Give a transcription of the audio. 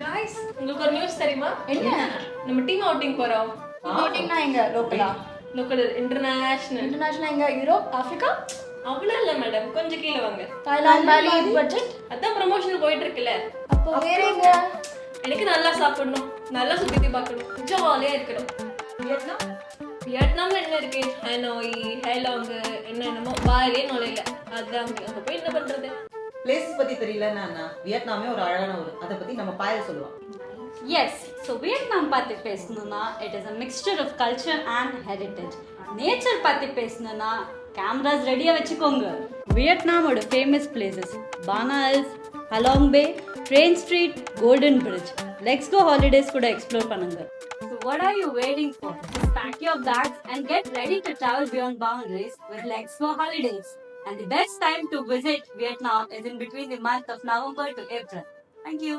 Guys உங்களுக்கு ஒரு news தெரியுமா? என்ன? நம்ம டீம் அவுட்டிங் போறோம். அவுட்டிங்னா எங்க லோக்கலா? லோக்கல் இன்டர்நேஷனல் எங்க யூரோப் ஆப்பிரிக்கா அவ்வளவு இல்ல மேடம், கொஞ்சம் கீழ வாங்க. Thailand Bali budget. அதான் ப்ரமோஷன் போயிட்டு இருக்குல்ல. அப்போ வேற எங்க? எனக்கு நல்லா சாப்பிடணும், நல்லா சுத்தி பார்க்கணும், ஜாலியா இருக்கணும். வியட்நாம். வியட்நாம்ல என்ன இருக்கு? ஹனோய், ஹேலாங், என்னென்னமோ பாலே நுழையில. அதான் அங்க போய் என்ன பண்றது? பிளேசஸ் பத்தி தெரியலன்னா வியட்நாமே ஒரு அழகான ஊர். அதை பத்தி நம்ம பாயல் சொல்லுவோம். Yes, so Vietnam பத்தி பேசணும்னா it is a mixture of culture and heritage. Nature பத்தி பேசணும்னா கேமராஸ் ரெடியா வச்சுக்கோங்க. வியட்நாமோட famous places Ba Na Hills, Halong Bay, Train Street, Golden Bridge. Let's Go Holidays கூட எக்ஸ்ப்ளோர் பண்ணுங்க. So what are you waiting for? Just pack your bags and get ready to travel beyond boundaries with Let's Go Holidays. And the best time to visit Vietnam is in between the month of November to April. Thank you.